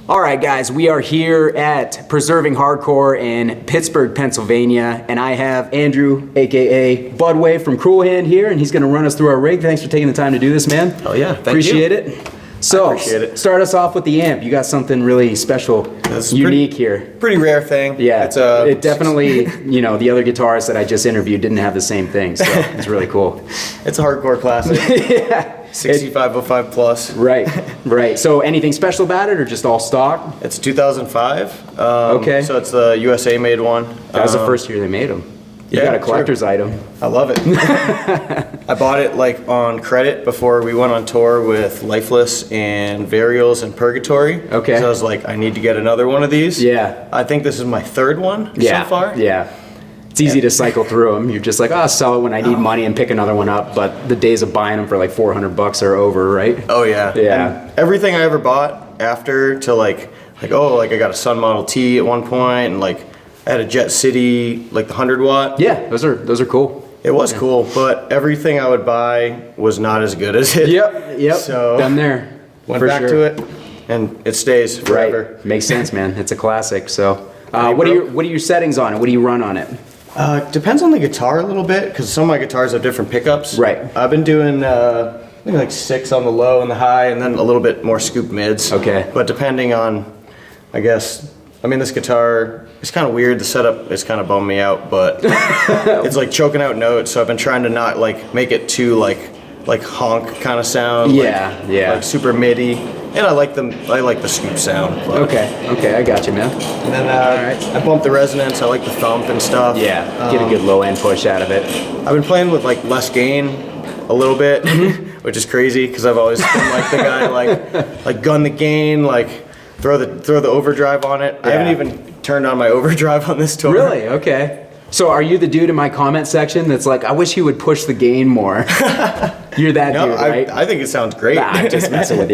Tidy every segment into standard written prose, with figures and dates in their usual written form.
All right, guys, we are here at Preserving Hardcore in Pittsburgh, Pennsylvania, and I have Andrew, aka Budwey from Cruel Hand here, and he's going to run us through our rig. Thanks for taking the time to do this, man. Oh yeah, thank Appreciate you. it. So, appreciate it. Start us off with the amp. You got something really special, unique here. Pretty rare thing. Yeah, it definitely, you know, the other guitarists that I just interviewed didn't have the same thing, so it's really cool. It's a hardcore classic. Yeah. 6505 plus. Right, right. So anything special about it or just all stock? It's 2005. Okay. So it's the USA made one. That was the first year they made them. You Yeah, got a collector's item. I love it. I bought it like on credit before we went on tour with Lifeless and Varials and Purgatory. Okay. So I was like, I need to get another one of these. Yeah. I think this is my third one Yeah. so far. Yeah. It's easy to cycle through them. You're just like, oh, I'll sell it when I need money and pick another one up. But the days of buying them for like $400 are over, right? Oh yeah. Yeah. And everything I ever bought after to like I got a Sun Model T at one point, and like I had a Jet City, like the 100 watt. Yeah, those are cool. It was cool, but everything I would buy was not as good as it. Yep. So done there. Went for back sure. to it, and it stays forever. Right. Makes sense, man. It's a classic. So, what are your settings on it? What do you run on it? Depends on the guitar a little bit, because some of my guitars have different pickups. Right. I've been doing maybe like 6 on the low and the high, and then a little bit more scoop mids. Okay. But depending on, I guess, I mean, this guitar is kind of weird. The setup is kind of bummed me out, but it's like choking out notes. So I've been trying to not like make it too like honk kind of sound. Yeah, like, yeah. Like super MIDI, and I like the scoop sound. But. Okay, I got you, man. And then I bump the resonance. I like the thump and stuff. Yeah, get a good low end push out of it. I've been playing with like less gain a little bit, which is crazy because I've always been like the guy like gun the gain, like throw the overdrive on it. Yeah. I haven't even turned on my overdrive on this tour. Really? Okay. So are you the dude in my comment section that's like, I wish he would push the gain more? You're that dude, right? I think it sounds great. Nah, I'm just messing with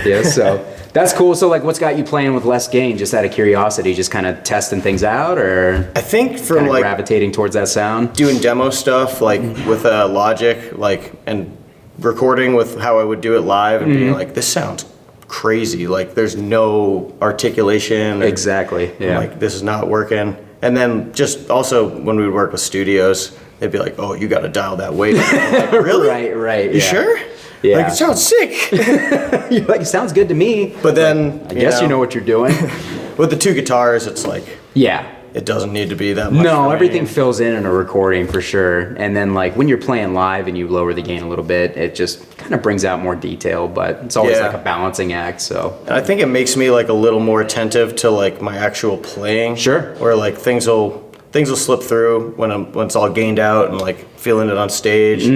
you. So that's cool. So like, what's got you playing with less gain? Just out of curiosity, just kind of testing things out, or I think from kinda like gravitating towards that sound? doing demo stuff like with Logic, like, and recording with how I would do it live and being like, this sounds crazy. Like there's no articulation. Exactly. Yeah. Like this is not working. And then just also when we would work with studios, they'd be like, "Oh, you got to dial that weight." Like, really? Right. You sure? Yeah. Like it sounds sick. You're like, it sounds good to me. But then I guess you know what you're doing. with the 2 guitars, it's like it doesn't need to be that much. No, everything fills in a recording for sure. And then like when you're playing live and you lower the gain a little bit, it just kind of brings out more detail, but it's always like a balancing act. So and I think it makes me like a little more attentive to like my actual playing. Sure. Where like things will slip through when it's all gained out and like feeling it on stage.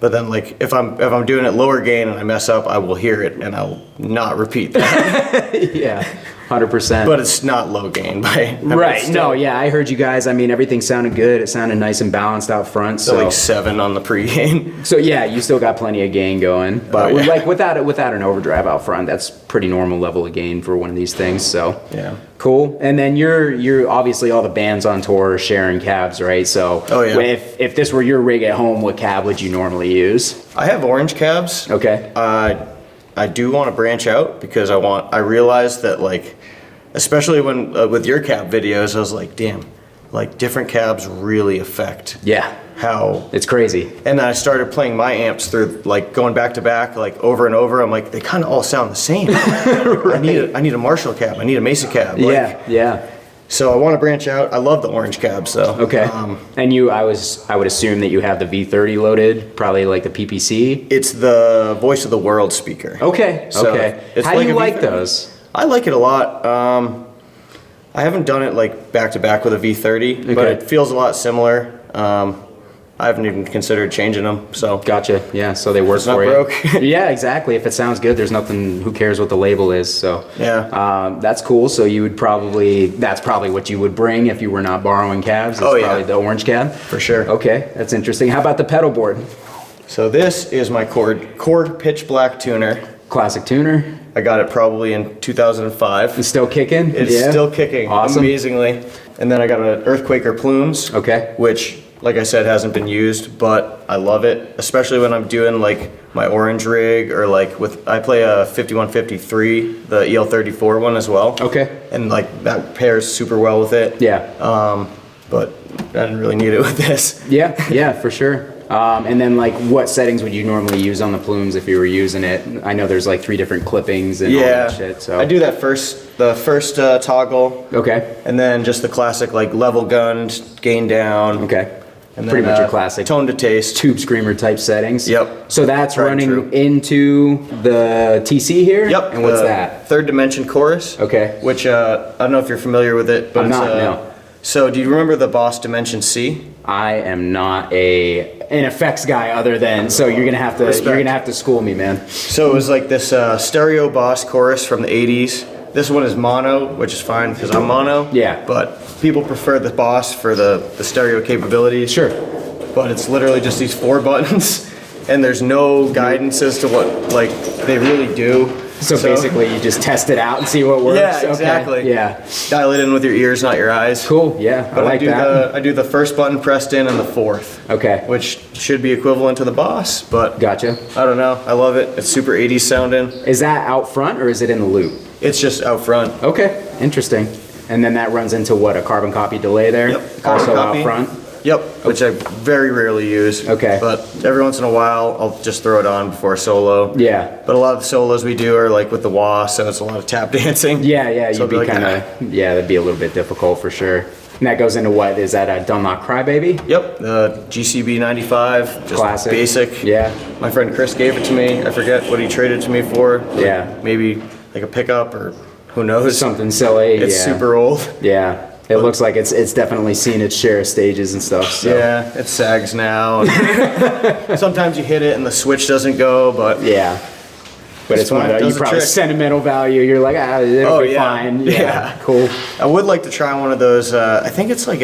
But then like if I'm doing it lower gain and I mess up, I will hear it and I'll not repeat that. yeah. 100%. But it's not low gain by right. No, yeah, I heard you guys. I mean, everything sounded good. It sounded nice and balanced out front. So like 7 on the pre-gain. So yeah, you still got plenty of gain going. But like without an overdrive out front, that's pretty normal level of gain for one of these things. So yeah, cool. And then you're obviously all the bands on tour are sharing cabs, right? So if this were your rig at home, what cab would you normally use? I have orange cabs. Okay. I do want to branch out because I realized that like, especially when with your cab videos, I was like, damn, like different cabs really affect how it's crazy. And then I started playing my amps through like going back to back like over and over. I'm like, they kind of all sound the same. Right. I need a Marshall cab. I need a Mesa cab. Like, yeah. So I want to branch out. I love the orange cabs though. Okay. And I would assume that you have the V30 loaded, probably like the PPC. It's the Voice of the World speaker. Okay. So How do you like those? I like it a lot. I haven't done it like back to back with a V30, but it feels a lot similar. I haven't even considered changing them. So gotcha. Yeah. So they work it's not for you. broke. Yeah. Exactly. If it sounds good, there's nothing. Who cares what the label is? So yeah. That's cool. So that's probably what you would bring if you were not borrowing cabs. It's probably the orange cab. For sure. Okay. That's interesting. How about the pedal board? So this is my Cord Pitch Black tuner. Classic tuner. I got it probably in 2005. It's still kicking? It's still kicking. Awesome. Amazingly. And then I got an Earthquaker Plumes. Okay. Which like I said, hasn't been used, but I love it, especially when I'm doing like my orange rig or like I play a 5153, the EL34 one as well. Okay. And like that pairs super well with it. Yeah. But I didn't really need it with this. Yeah, for sure. And then like what settings would you normally use on the plumes if you were using it? I know there's like 3 different clippings and all that shit. So I do that the first toggle. Okay. And then just the classic like level gunned, gain down. Okay. And then, pretty much your classic tone to taste. tube screamer type settings. Yep. So that's Tried and running true. into the TC here? Yep. And what's the that? Third dimension chorus. Okay. Which I don't know if you're familiar with it, but I'm it's not, no. So do you remember the Boss Dimension C? I am not an effects guy other than, so you're gonna have to school me, man. So it was like this stereo Boss chorus from the 80s. This one is mono, which is fine because I'm mono. Yeah. But people prefer the Boss for the stereo capabilities. Sure. But it's literally just these 4 buttons, and there's no guidance as to what like they really do. So basically you just test it out and see what works. Yeah, exactly. Okay. Yeah. Dial it in with your ears, not your eyes. Cool. Yeah. But I like that. I do the first button pressed in and the 4th. Okay. Which should be equivalent to the Boss, but Gotcha. I don't know. I love it. It's super 80s sounding. Is that out front or is it in the loop? It's just out front. Okay. Interesting. And then that runs into what, a carbon copy delay there? Yep. Carbon Also copy. out front? Yep, which I very rarely use. Okay. But every once in a while, I'll just throw it on before a solo. Yeah. But a lot of the solos we do are like with the wah, so it's a lot of tap dancing. Yeah, So you'd be like, kind of, that'd be a little bit difficult for sure. And that goes into what? Is that a Dunlop Crybaby? Yep, the GCB 95, just Classic. basic. Yeah. My friend Chris gave it to me. I forget what he traded to me for. Like, Yeah. maybe like a pickup or who knows. Something silly. It's yeah. super old. Yeah. It looks like it's definitely seen its share of stages and stuff. So. Yeah, it sags now. Sometimes you hit it and the switch doesn't go, but Yeah. But it's one of fine. those, Does you the probably trick. sentimental value. You're like, it'll Oh, be yeah. fine. Yeah. Cool. I would like to try one of those. I think it's like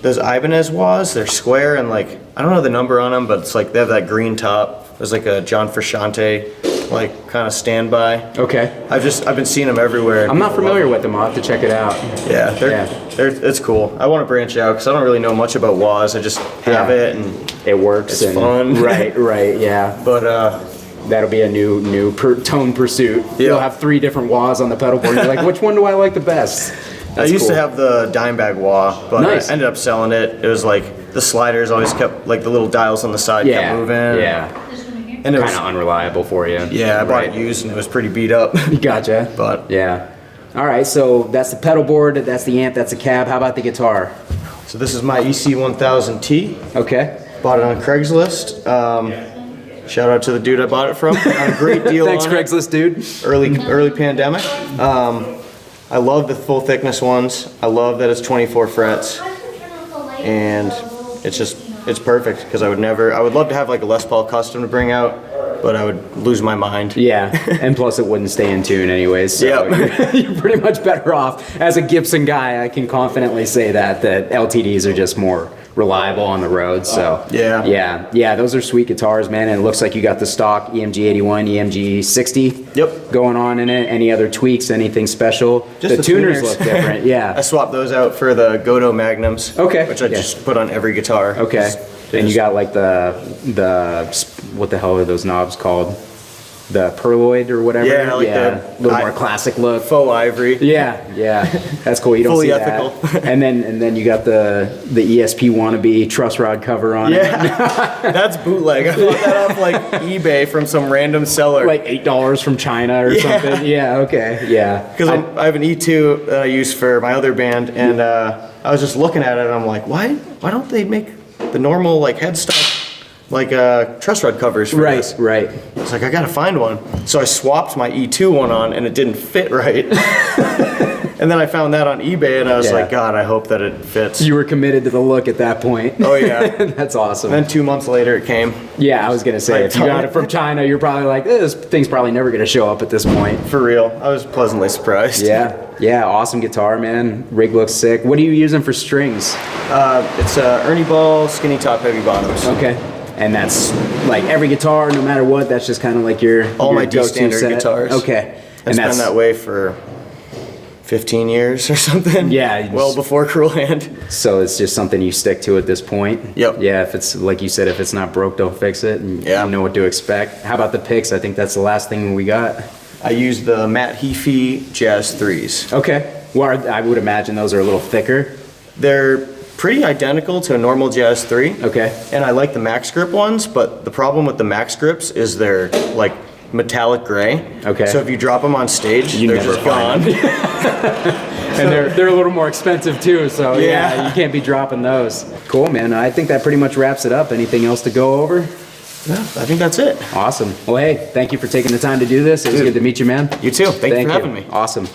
those Ibanez was. They're square and like I don't know the number on them, but it's like they have that green top. There's like a John Frusciante like kind of standby. Okay. I've been seeing them everywhere. I'm not familiar with them. I'll have to check it out. Yeah, it's cool. I want to branch out because I don't really know much about wahs. I just have it and It works. It's fun. Right, yeah. but That'll be a new tone pursuit. Yeah. You'll have 3 different wahs on the pedal board. You're like, which one do I like the best? I That's used cool. to have the dime bag wah, but Nice. I ended up selling it. It was like the sliders always kept like the little dials on the side Yeah, kept moving. yeah. And it Kind was of unreliable for you. yeah, I bought Right. it used and it was pretty beat up. Gotcha. But Yeah. All right, so that's the pedal board, that's the amp, that's the cab. How about the guitar? so this is my EC1000T. Okay. Bought it on Craigslist. Shout out to the dude I bought it from. Got a great deal Thanks, on it. Craigslist dude. Early pandemic. I love the full thickness ones. I love that it's 24 frets, and it's perfect because I would love to have like a Les Paul custom to bring out, but I would lose my mind. Yeah, and plus it wouldn't stay in tune anyways. So Yep. you're pretty much better off. As a Gibson guy, I can confidently say that LTDs are just more reliable on the road. So yeah, those are sweet guitars, man. And it looks like you got the stock EMG 81, EMG 60. Yep. Going on in it. Any other tweaks? Anything special? Just the the tuners tuners. look different. I Yeah. swapped those out for the Godo Magnums. Okay. Which I Yeah. just put on every guitar. Okay. And you got like the what the hell are those knobs called? The perloid or whatever. Yeah, like a little more classic look. faux ivory. Yeah, that's cool. You don't Fully see ethical. that. And then you got the ESP wannabe truss rod cover on it. Yeah, that's bootleg. I bought that off like eBay from some random seller. Like $8 from China or Yeah. something. Yeah, okay, yeah. Because I have an E2 that I use for my other band, and I was just looking at it, and I'm like, why don't they make the normal like headstock like truss rod covers for this? Right. It's like I gotta find one. So I swapped my E2 one on, and it didn't fit right. And then I found that on eBay, and I was Yeah. like, God, I hope that it fits. You were committed to the look at that point. Oh yeah. That's awesome. And then 2 months later, it came. Yeah, I was gonna say, Like, if you got it from China, you're probably like, this thing's probably never gonna show up at this point. For real, I was pleasantly surprised. Yeah, awesome guitar, man. Rig looks sick. What are you using for strings? It's Ernie Ball, skinny top, heavy bottoms. Okay. And that's like every guitar, no matter what, that's just kind of like your All your my go-to D standard set? guitars. Okay. It's been that way for 15 years or something. Yeah. Well before Cruel Hand. So it's just something you stick to at this point? Yep. Yeah, if it's, like you said, if it's not broke, don't fix it, and Yeah. you know what to expect. How about the picks? I think that's the last thing we got. I used the Matt Heafy Jazz 3s. Okay. Well, I would imagine those are a little thicker. They're pretty identical to a normal Jazz 3. Okay. And I like the Max Grip ones, but the problem with the Max Grips is they're like metallic gray. Okay. So if you drop them on stage, You they're never just gone. And they're a little more expensive too, so yeah, Yeah. you can't be dropping those. Cool, man. I think that pretty much wraps it up. Anything else to go over? Yeah, I think that's it. Awesome. Well, hey, thank you for taking the time to do this. It was Dude. good to meet you, man. You too. Thank you for you. having me. Awesome.